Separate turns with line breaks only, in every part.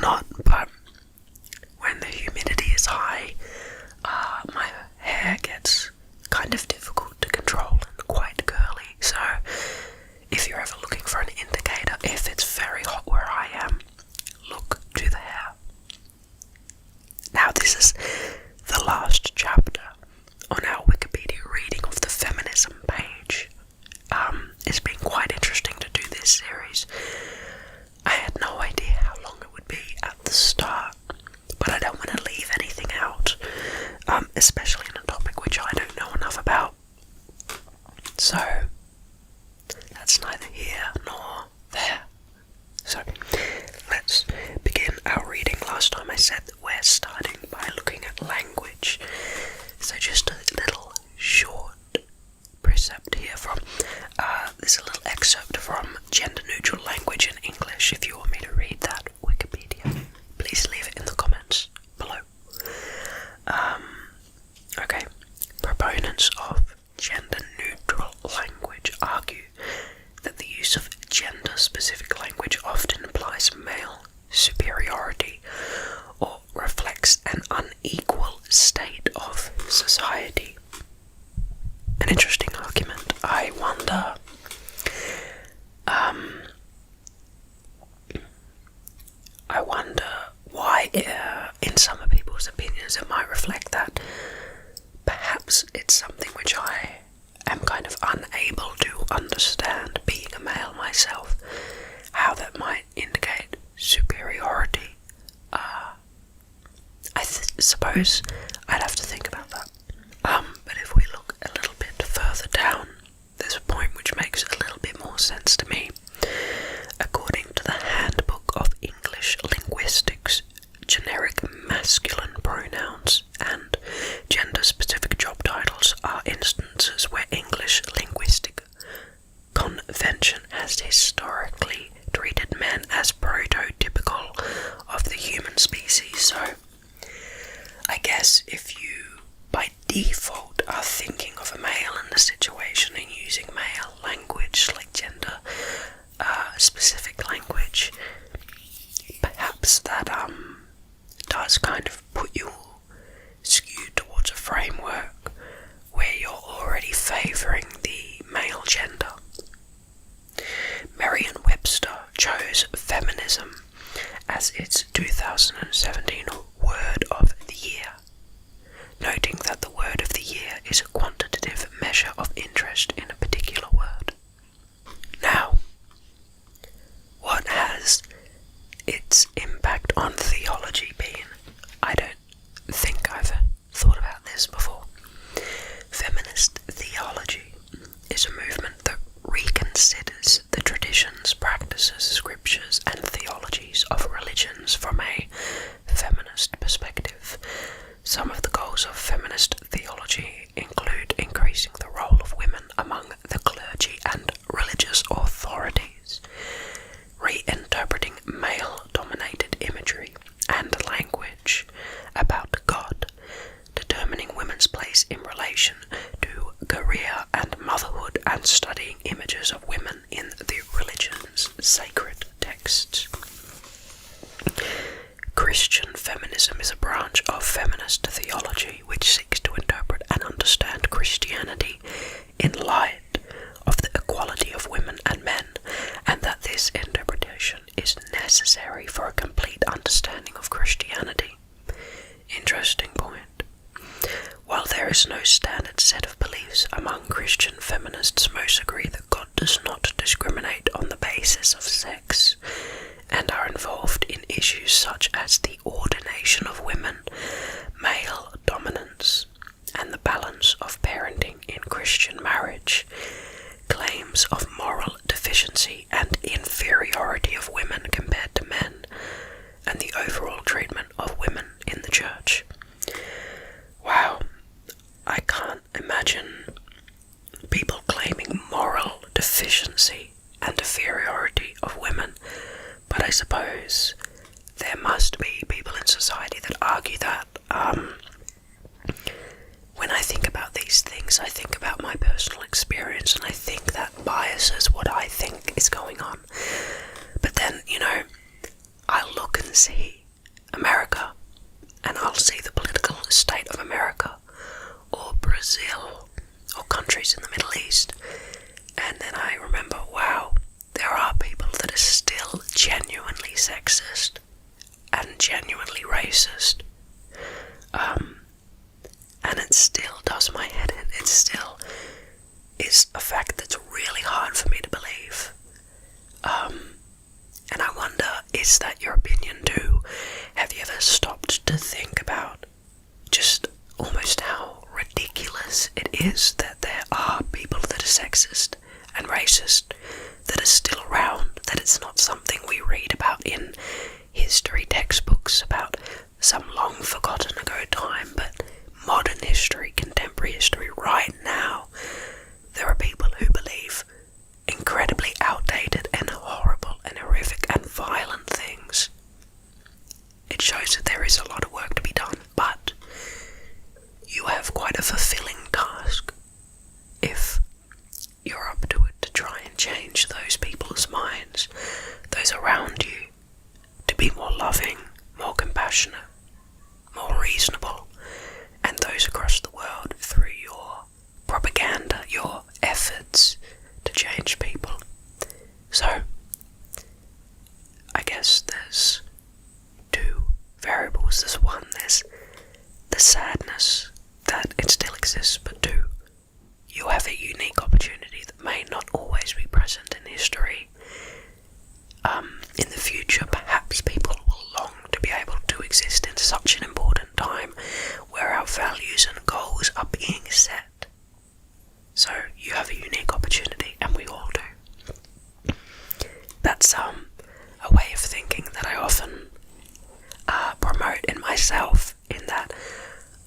not, but when the humidity is high, my hair gets kind of difficult to control and quite curly. So if you're ever looking for an indicator if it's very hot where I am, look to the hair. Now this is the last chapter on our Wikipedia reading of the feminism page. It's been quite interesting to do this series. I had no idea how long it would be at the start, but I don't want to leave anything out, especially in a topic which I don't know enough about. So, that's neither here nor there. So, let's begin our reading. Last time I said that we're starting by looking at language. So just a little short precept here from, there's a little excerpt from Gender Neutral Language in English. If you want me to read that, Wikipedia, please leave it in the comments below. Okay, proponents of gender neutral language argue that the use of gender-specific language often implies male superiority or reflects an unequal state of society. An interesting argument. I wonder, why, in some people's opinions, it might reflect that. Perhaps it's something which I am kind of unable to understand, being a male myself, how that might indicate superiority. I suppose I'd have to think about that. But if we look a little bit further down, there's a point which makes a little bit more sense to me. According to the Handbook of English Linguistics, generic masculine pronouns and gender-specific job titles are instances where English linguistic convention has historically treated men as prototypical of the human species. So, I guess if you, by default, are thinking of a male in the situation and using male language, like gender specific language, perhaps that does kind of put you skewed towards a framework where you're already favouring the male gender. Merriam-Webster chose feminism as its 2017 Word of the Year, noting that the word of the year is a quantitative measure of interest in a particular word. Now, what has its impact on theology been? I don't think I've thought about this before. Feminist theology is a movement that reconsiders the traditions, practices, scriptures, and theologies of religions from a feminist perspective. Some of the goals of feminist theology include increasing the role of women among the clergy and religious authorities, reinterpreting male-dominated imagery and language about God, determining women's place in relation to career and motherhood, and studying images of women in the religion's sacred texts. Christian feminism is a branch of feminist theology which seeks to interpret and understand Christianity in light of the equality of women and men, and that this interpretation is necessary for a complete understanding of Christianity. Interesting point. While there is no standard set of beliefs among Christian feminists, most agree that God does not discriminate on the basis of sex, and are involved in issues such as the ordination of women, male dominance, and the balance of parenting in Christian marriage, claims of moral deficiency and inferiority of women compared to men, and the overall treatment of women in the church. Wow, I can't imagine people claiming moral deficiency and inferiority of women, but I suppose there must be people in society that argue that. When I think about these things, I think about my personal experience, and I think that biases what I think is going on. But then, I look and see America, and I'll see the political state of America, or Brazil, or countries in the Middle East, and then I remember, wow, there are people that are still genuinely sexist and genuinely racist, and it still does my head in. It still is a fact that's really hard for me to believe. And I wonder, is that your opinion too? Have you ever stopped to think about just almost how ridiculous it is that there are people that are sexist and racist that are still around, that it's not something we read about in history textbooks about some long forgotten ago time, but modern history, contemporary history, right now, there are people who believe incredibly outdated and horrible and horrific and violent things. It shows that there is a lot of work to be done, but you have quite a fulfilling task if you're up to it, to try and change those people's minds, those around you, to be more loving, more compassionate, more reasonable, and those across the world through your propaganda, your efforts to change people. So, I guess there's two variables. There's one, there's the sadness that it still exists, but two, you have a unique opportunity that may not always be present in history. In the future, perhaps people will long to be able to exist in such an important time where our values and goals are being set. So you have a unique opportunity, and we all do. That's a way of thinking that I often promote in myself, in that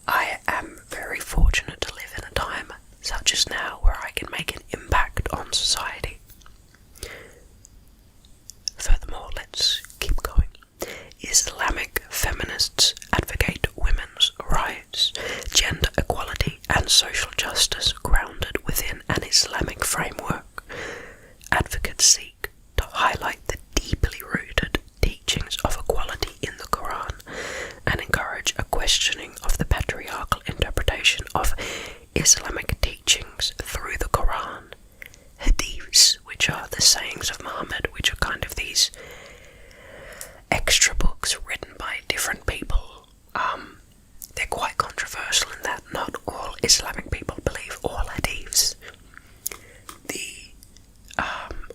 I am very fortunate to live in a time such as now where I can make an impact on society. Furthermore, let's keep going. Islamic feminists advocate women's rights, gender equality, and social justice grounded within an Islamic framework. Advocates seek to highlight the deeply rooted teachings of equality in the Quran and encourage a questioning of the patriarchal interpretation of Islamic teachings through the Quran. Hadiths, which are the sayings of Muhammad, which are kind of these extra books written by different people. They're quite controversial in that not all Islamic people believe all hadiths. The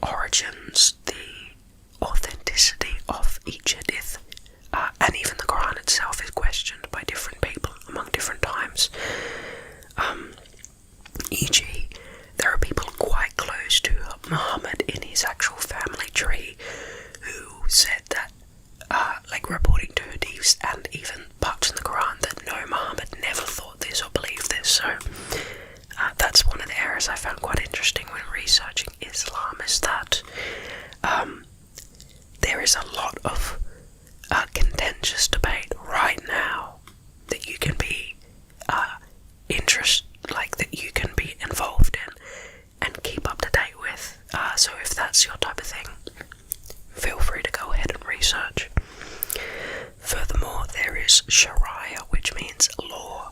origins, the authenticity of each hadith, and even the Quran itself is questioned by different people among different times. E.g., there are people quite close to Muhammad in his actual family tree who said that, reporting to hadiths and even parts in the Quran, that no, Muhammad never thought this or believed this. So that's one of the areas I found quite interesting when researching Islam, is that there is a lot of contentious debate right now that you can be that you can be involved in and keep up to date with. So if that's your type of thing, feel free to go ahead and research. Furthermore, there is Sharia, which means law,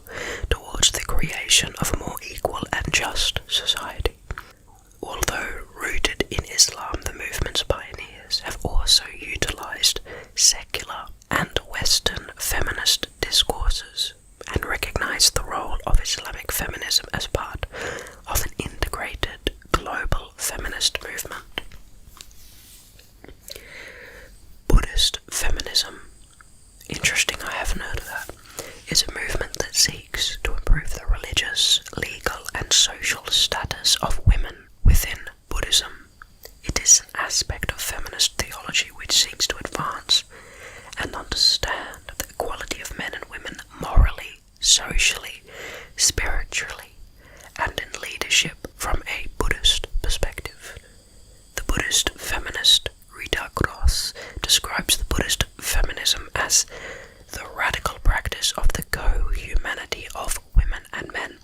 towards the creation of a more equal and just society. Although rooted in Islam, the movement's pioneers have also utilized secular and Western feminist discourses and recognized the role of Islamic feminism as part of an integrated global feminist movement. Buddhist Feminism, interesting, I haven't heard of that, is a movement that seeks to improve the religious, legal and social status of women within Buddhism. It is an aspect of feminist theology which seeks to advance and understand the equality of men and women morally, socially, spiritually, and in leadership from a Buddhist perspective. The Buddhist feminist Rita Gross describes the Buddhist feminism as the radical practice of the co-humanity of women and men.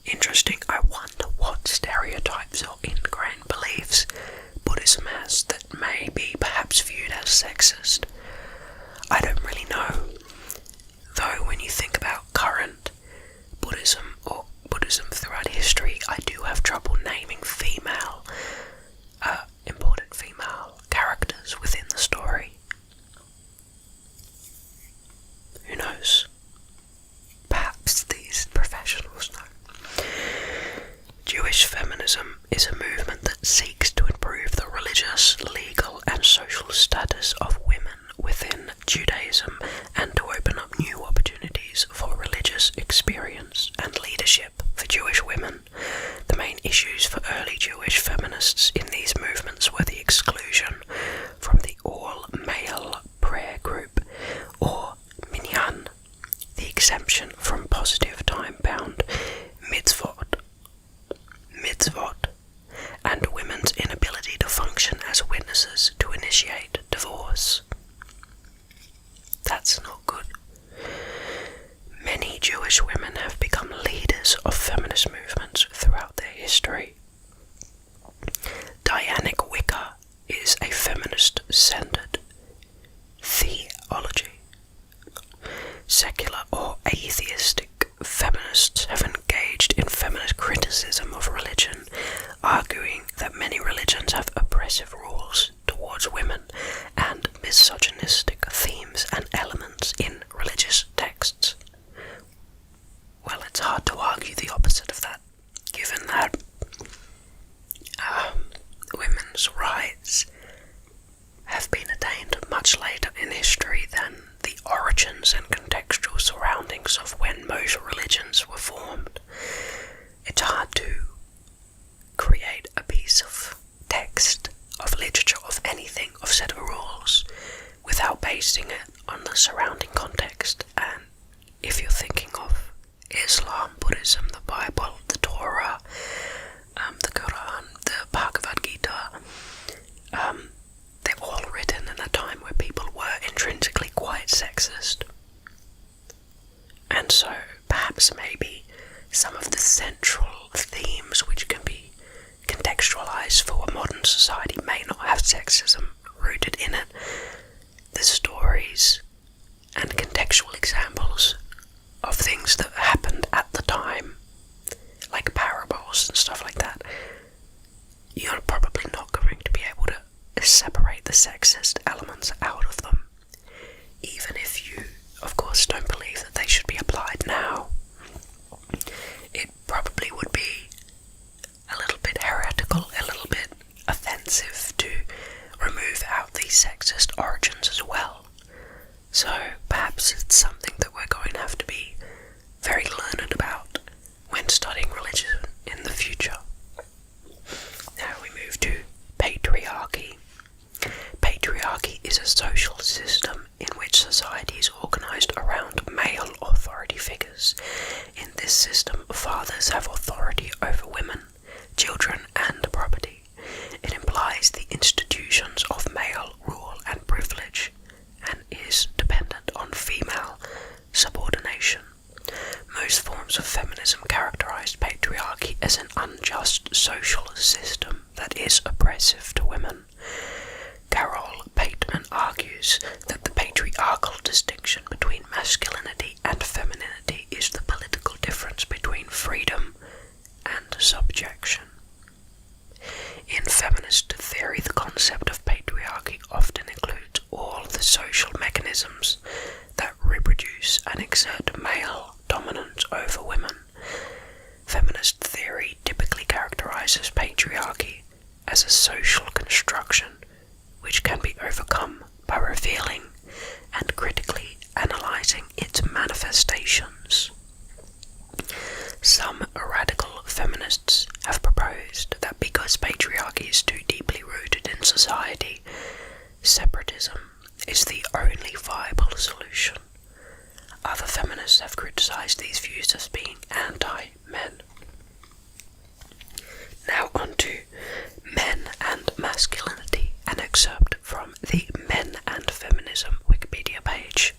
Interesting, I wonder what stereotypes or ingrained beliefs Buddhism has that may be perhaps viewed as sexist. Judaism, and to open up new opportunities for religious experience and leadership for Jewish women. The main issues for early Jewish feminists in these movements were the exclusion from the all-male prayer group, or minyan, the exemption from positive time-bound mitzvot, and women's inability to function as witnesses to initiate divorce. That's not good. Many Jewish women have become leaders of feminist movements throughout their history. Dianic Wicca is a feminist-centered theology. Secular or atheistic feminists have engaged in feminist criticism of religion, arguing that many religions have oppressive rules towards women and misogynistic themes and elements in religious texts. Well, it's hard to argue the opposite of that, given that women's rights have been attained much later in history than the origins and contextual surroundings of when most religions were formed. It's hard to create a piece of text, of literature, of anything, of set of rules, without basing it on the surrounding context. And if you're thinking of Islam, Buddhism, the Bible, the Torah, the Quran, the Bhagavad Gita, they're all written in a time where people were intrinsically quite sexist. And so perhaps maybe some of the central themes which can be contextualized for a modern society may not have sexism rooted in it. The stories and contextual examples of things that happened at the time, like parables and stuff like that, you're probably not going to be able to separate the sexist elements out of them, even if you, of course, don't believe that they should be applied now. It probably would be a little bit heretical, a little bit offensive to remove out these sexist origins as well. So perhaps it's something that we're going to have to be very learned about when studying religion in the future. Now we move to patriarchy. Patriarchy is a social system in which society is organized around male authority figures. In this system, fathers have authority over women, children, and property. It implies the institutions of male rule and privilege, and is dependent on female subordination. Most forms of feminism characterize patriarchy as an unjust social system that is oppressive to women. Carol Bateman argues that the patriarchal distinction between masculinity and femininity is the political difference between freedom and subjection. In feminist theory, the concept of patriarchy often includes all the social mechanisms that reproduce and exert male dominance over women. Feminist theory typically characterizes patriarchy as a social construction which can be overcome by revealing and critically analyzing its manifestations. Some radical feminists have proposed that because patriarchy is too deeply rooted in society, separatism is the only viable solution. Other feminists have criticized these views as being anti-men. Now on to men and masculinity, an excerpt from the Men and Feminism Wikipedia page.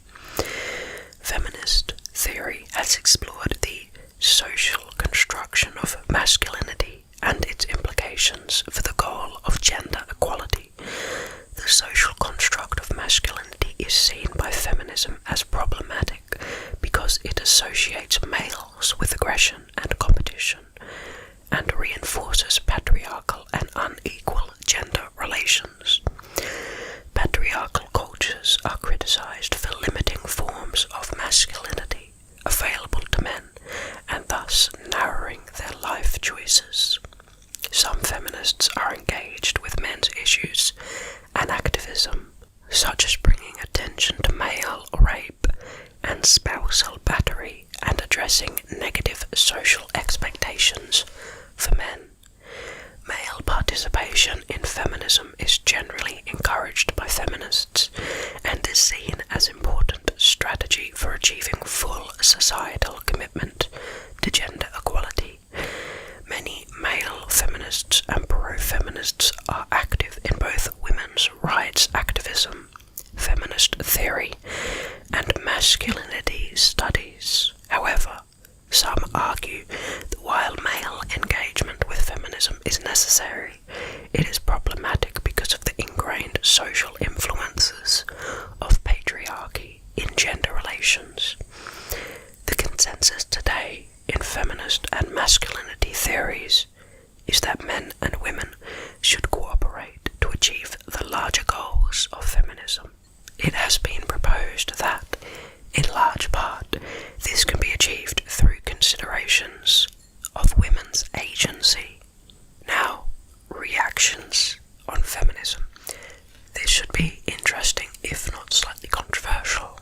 Feminist theory has explored the social construction of masculinity and its implications for the goal of gender equality. The social construct of masculinity is seen by feminism as problematic because it associates males with aggression and competition, and reinforces patriarchal and unequal gender relations. Patriarchal cultures are criticized for limiting forms of masculinity available to men, and thus narrowing their life choices. Some feminists are engaged with men's issues and activism, such as bringing attention to male rape and spousal battery, and addressing negative social expectations for men. Male participation in feminism is generally encouraged by feminists and is seen as an important strategy for achieving full societal commitment to gender equality. Many male feminists and pro-feminists are active in both women's rights activism, feminist theory, and masculinity studies. However, some argue that while male engagement with feminism is necessary, it is problematic because of the ingrained social influences of patriarchy in gender relations. The consensus today in feminist and masculinity theories is that men and women should cooperate to achieve the larger goals of feminism. It has been proposed that, in large part, this can be achieved through considerations of women's agency. Now, reactions on feminism. This should be interesting, if not slightly controversial.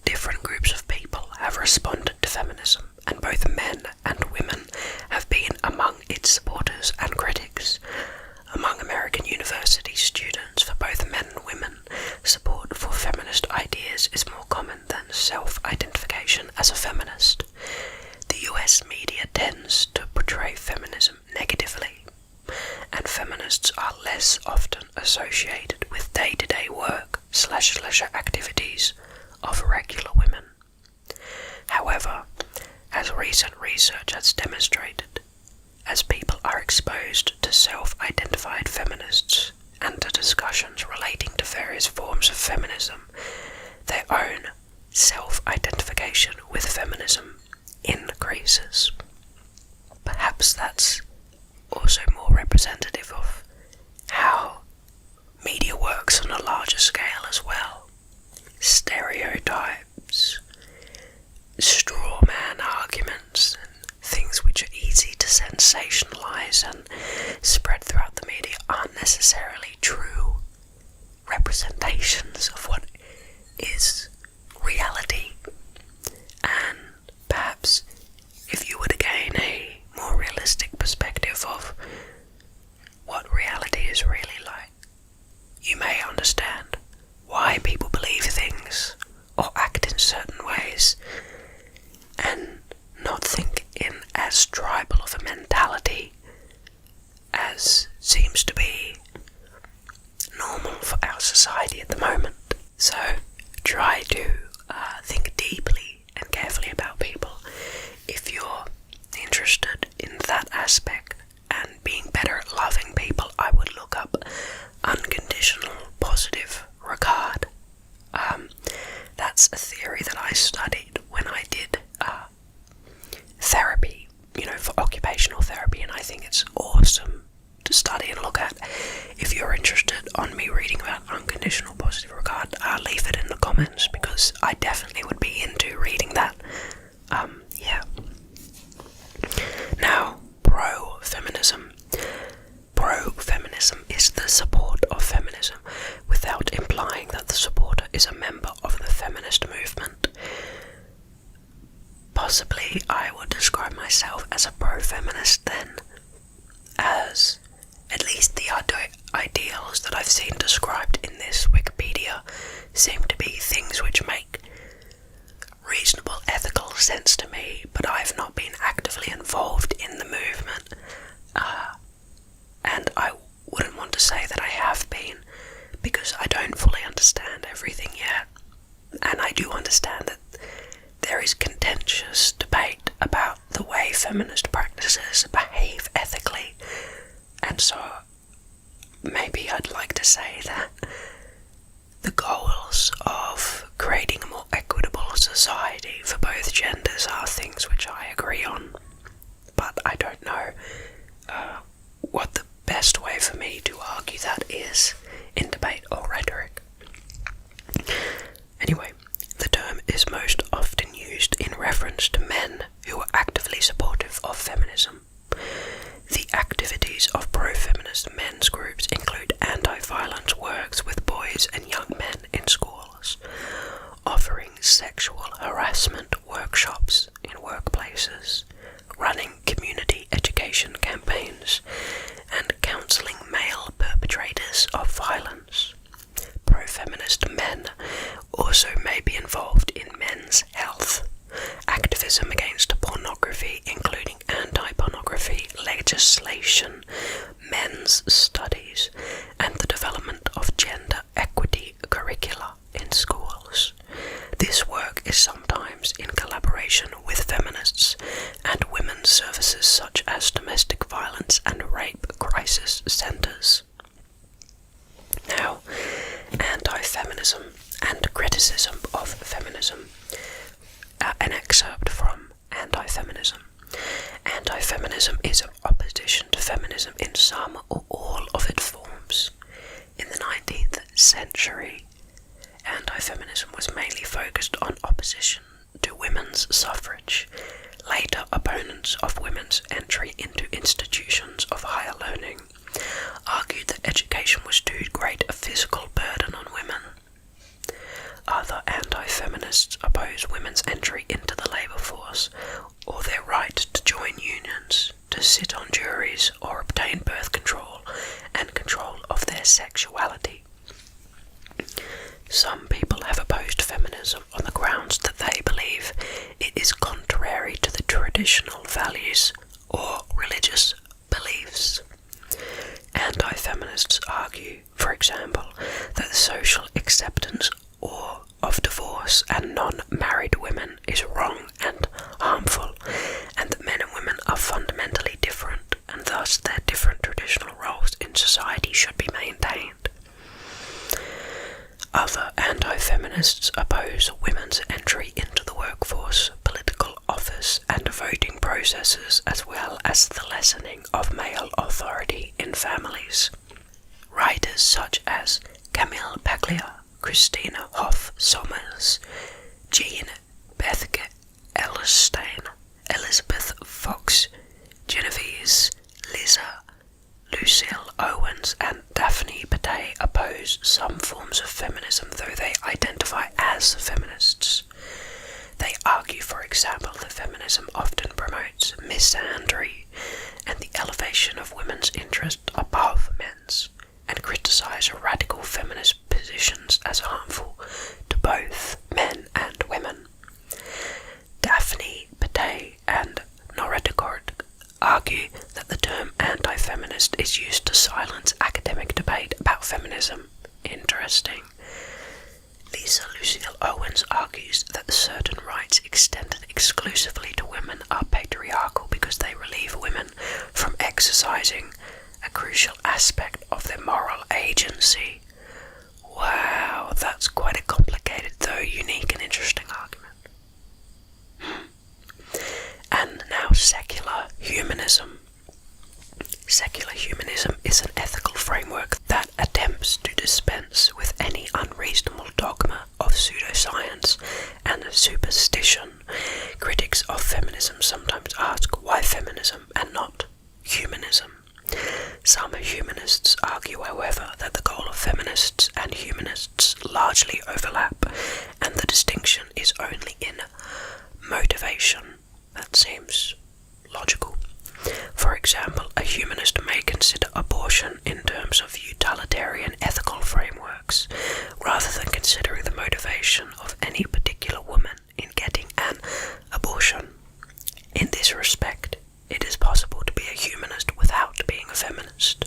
Different groups of people have responded to feminism, and both men and women have been among its supporters and critics. Among American university students, for both men and women, support for feminist ideas is more common than self-identification as a feminist. The US media tends to portray feminism negatively, and feminists are less often associated with day-to-day work/leisure activities of regular women. However, as recent research has demonstrated, as people are exposed to self-identified feminists and to discussions relating to various forms of feminism, their own self-identification with feminism increases. Perhaps that's also more representative of how media works on a larger scale as well. Stereotypes, straw man arguments, and things which are easy to sensationalize and spread throughout the media aren't necessarily true representations of what is reality. And perhaps if you were to gain a more realistic perspective of what reality is really like, you may understand why people believe things or act in certain ways, and not think in as tribal of a mentality as seems to be normal for our society at the moment. So try to think deeply and carefully about people. If you're interested in that aspect and being better at loving people, I would look up unconditional positive regard. That's a theory that I studied when I did therapy, for occupational therapy, and I think it's awesome to study and look at. If you're interested on me reading about unconditional positive regard, leave it in the comments, because I definitely would be into reading that. Now, pro-feminism. Pro-feminism is the support of feminism without implying that the supporter is a member of the feminist movement. Possibly I would describe myself as a pro-feminist then, as at least the ideals that I've seen described in this Wikipedia seem to be things which make reasonable ethical sense to me, but I've not been actively involved in the movement, and I wouldn't want to say that I have been, because I don't fully understand everything yet, and I do understand that there is contentious debate about the way feminist practices behave ethically, and so maybe I'd like to say that the goals of creating a more equitable society for both genders are things which I agree on, but I don't know what the best way for me to argue that is in debate or rhetoric. Anyway, the term is most often used in reference to men who are actively supportive of feminism. The Activities of Pro-Feminist Men's groups include anti-violence works with boys and young men in schools, sexual harassment workshops in workplaces, running community education campaigns, and counselling male perpetrators of violence. Pro-feminist men also may be involved in men's health, activism against pornography, including anti-pornography legislation, men's studies, and the development of gender equity curricula in schools. This work is sometimes in collaboration with feminists and women's services such as domestic violence and rape crisis centres. Now, anti-feminism and criticism of feminism. An excerpt from Anti-Feminism. Anti-feminism is an opposition to feminism in some or all of its forms. In the 19th century, anti-feminism was mainly focused on opposition to women's suffrage. Later, opponents of women's entry into institutions of higher learning argued that education was too great a physical burden on women. Other anti-feminists oppose women's entry into the labour force or their right to join unions, to sit on juries or obtain birth control and control of their sexuality. Some people have opposed feminism on the grounds that they believe it is contrary to the traditional values or religious beliefs. Anti-feminists argue, for example, that the social acceptance of divorce and non-married women is wrong and harmful, and that men and women are fundamentally different, and thus their different traditional roles in society should be maintained. Other anti-feminists oppose women's entry into the workforce, political office, and voting processes, as well as the lessening of male authority in families. Writers such as Camille Paglia, Christina Hoff Sommers, Jean Bethke Elstein, Elizabeth Fox, Genevieve Liza, Lucille Owens, and Daphne Bate oppose some forms of feminism, though they identify as feminists. They argue, for example, that feminism often promotes misandry and the elevation of women's interest above men's, and criticize radical feminist positions as harmful to both men and women. Daphne Bate and Noredecord argue that the term anti-feminist is used to silence academic debate about feminism. Interesting. Lisa Lucille Owens argues that certain rights extended exclusively to women are patriarchal because they relieve women from exercising a crucial aspect of their moral agency. Wow, that's quite a complicated, though unique and interesting argument. And now secular humanism. Secular humanism is an ethical framework that attempts to dispense with any unreasonable dogma of pseudoscience and superstition. Critics of feminism sometimes ask why feminism and not humanism. Some humanists argue, however, that the goal of feminists and humanists largely overlap, and the distinction is only in motivation. That seems logical. For example, a humanist may consider abortion in terms of utilitarian ethical frameworks, rather than considering the motivation of any particular woman in getting an abortion. In this respect, it is possible to be a humanist without being a feminist,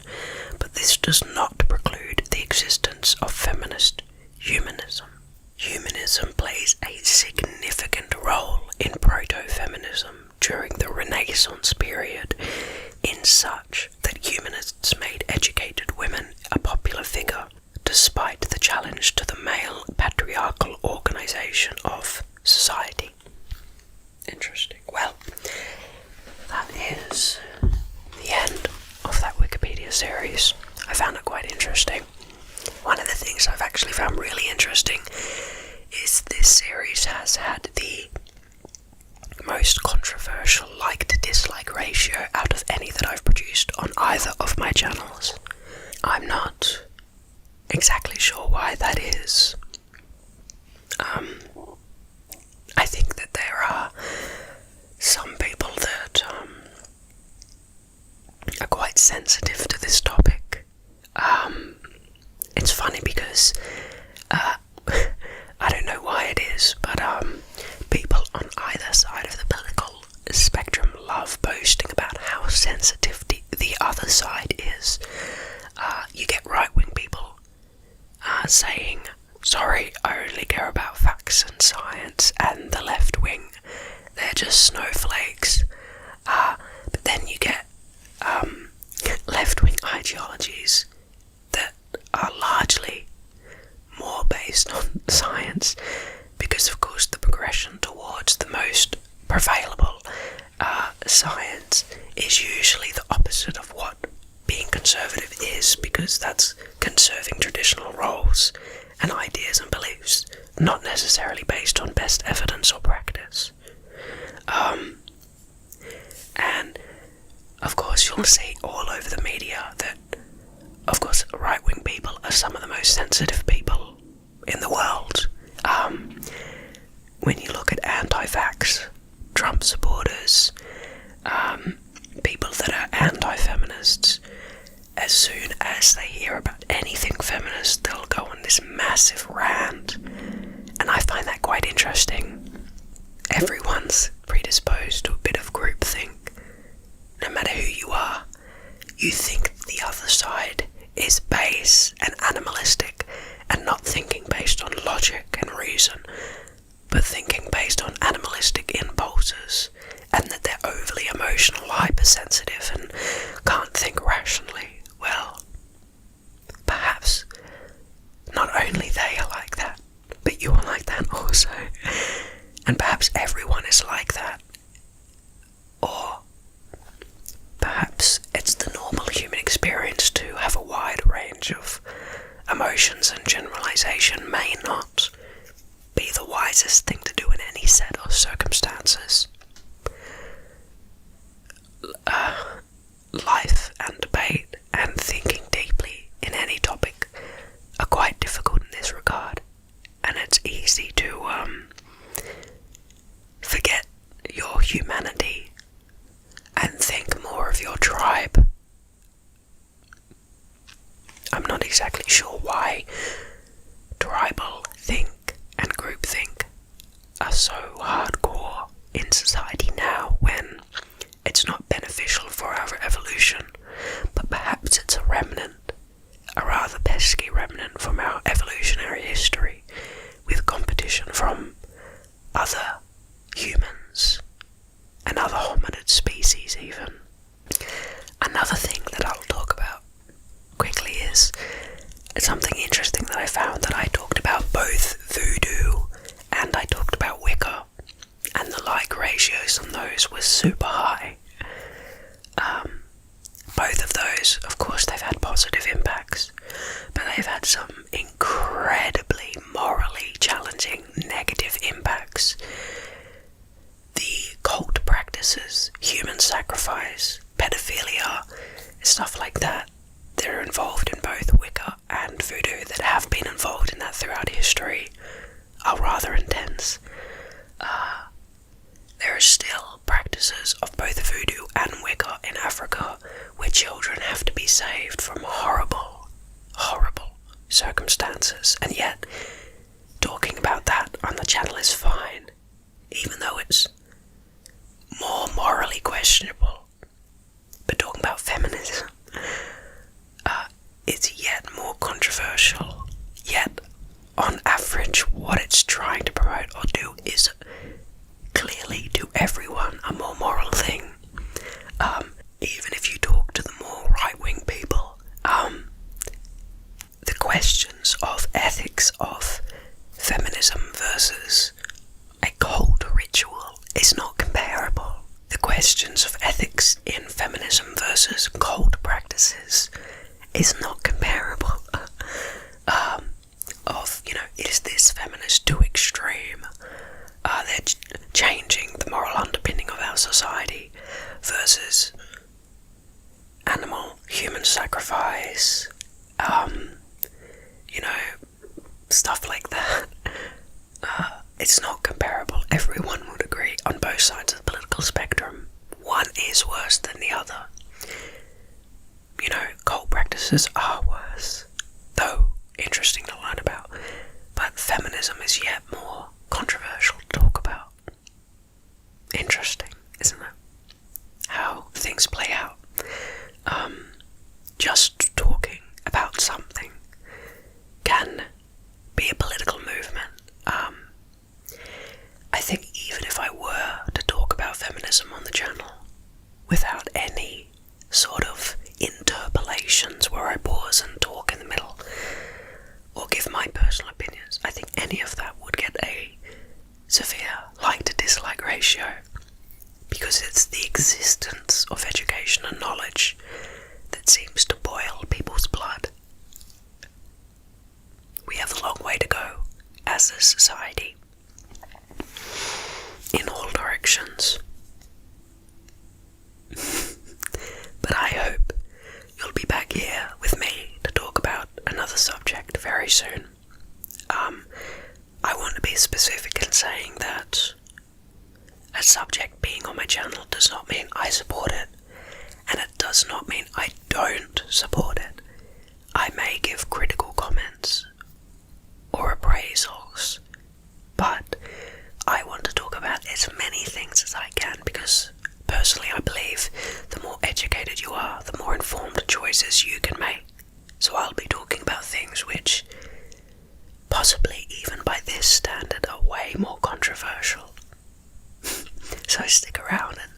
but this does not preclude the existence of feminist humanism. Humanism plays a significant role in proto-feminism during the Renaissance period, in such that humanists made educated women a popular figure, despite the challenge to the male patriarchal organization of society. Interesting. Well, that is the end of that Wikipedia series. I found it quite interesting. One of the things I've actually found really interesting is this series has had the most controversial like-to-dislike ratio out of any that I've produced on either of my channels. I'm not exactly sure why that is. sensitive to this topic. It's funny because I don't know why it is, but people on either side of the political spectrum love boasting about how sensitive the other side is. You get right-wing people saying, sorry, I only care about facts and science, and the left wing, they're just snowflakes. But then you get left-wing ideologies that are largely more based on science, because of course the progression towards the most prevailable science is usually the opposite of what being conservative is, because that's conserving traditional roles and ideas and beliefs, not necessarily based on best evidence or practice. And of course you'll see all over the media that, of course, right-wing people are some of the most sensitive people in the world. When you look at anti-vax, Trump supporters, people that are anti-feminists, as soon as they hear about anything feminist, they'll go on this massive rant. And I find that quite interesting. Everyone's predisposed to a bit of groupthink. No matter who you are, you think the other side is base and animalistic and not thinking based on logic and reason, but thinking based on animalistic impulses, and that they're overly emotional, hypersensitive, and can't think rationally. Well, perhaps not only they are like that, but you are like that also. And perhaps everyone is like that. Or perhaps it's the normal human experience to have a wide range of emotions, and generalization may not be the wisest thing to do in any set of circumstances. Life and debate and thinking deeply in any topic are quite difficult in this regard, and it's easy to forget your humanity and think more of your tribe. I'm not exactly sure why tribal think and groupthink are so hardcore in society now, when it's not beneficial for our evolution, but perhaps it's a remnant, a rather pesky remnant from our evolutionary history, with competition from other humans and other hominid species even. Another thing that I'll talk about quickly is something interesting that I found, that I talked about both voodoo and I talked about Wicca, and the like ratios on those was super high. Both of those, of course, they've had positive impacts, but they've had some incredibly morally challenging negative impacts. The cult practices, human sacrifice, pedophilia, stuff like that, that are involved in both Wicca and voodoo, that have been involved in that throughout history, are rather intense. There are still practices of both voodoo and Wicca in Africa where children have to be saved from horrible, horrible circumstances, and yet talking about that on the channel is fine, even though it's more morally questionable. But talking about feminism, it's yet more controversial. Yet, on average, what it's trying to promote or do is clearly to everyone a more moral thing. Even if you talk to the more right-wing people, the questions of ethics of feminism versus a cult ritual is not comparable. The questions of ethics in feminism versus cult practices is not comparable. Is this feminist too extreme? They're changing the moral underpinning of our society, versus animal human sacrifice, stuff like that. It's not comparable. Everyone would agree on both sides of the political spectrum. One is worse than the other. cult practices are worse, though interesting to learn about. But feminism is yet more controversial to talk about. Interesting, isn't it? How things play out. Just talking about something can be a political movement. I think even if I were to talk about feminism on the channel without any sort of interpolations where I pause and talk in the middle or give my personal opinions, I think any of that would get a severe like to dislike ratio, because it's the existence of education and knowledge that seems to boil people's blood. We have a long way to go as a society, in all directions. But I hope you'll be back here with me to talk about another subject very soon. I want to be specific in saying that a subject being on my channel does not mean I support it, and it does not mean I don't support it. I may give critical comments or appraisals, but I want to talk about as many things as I can, because personally I believe the more educated you are, the more informed choices you can make. So I'll be talking about things which, possibly even by this standard, are way more controversial. So stick around and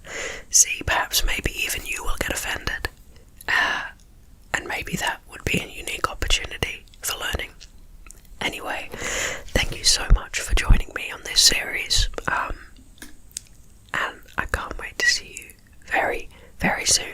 see, perhaps maybe even you will get offended. And maybe that would be a unique opportunity for learning. Anyway, thank you so much for joining me on this series. And I can't wait to see you very, very soon.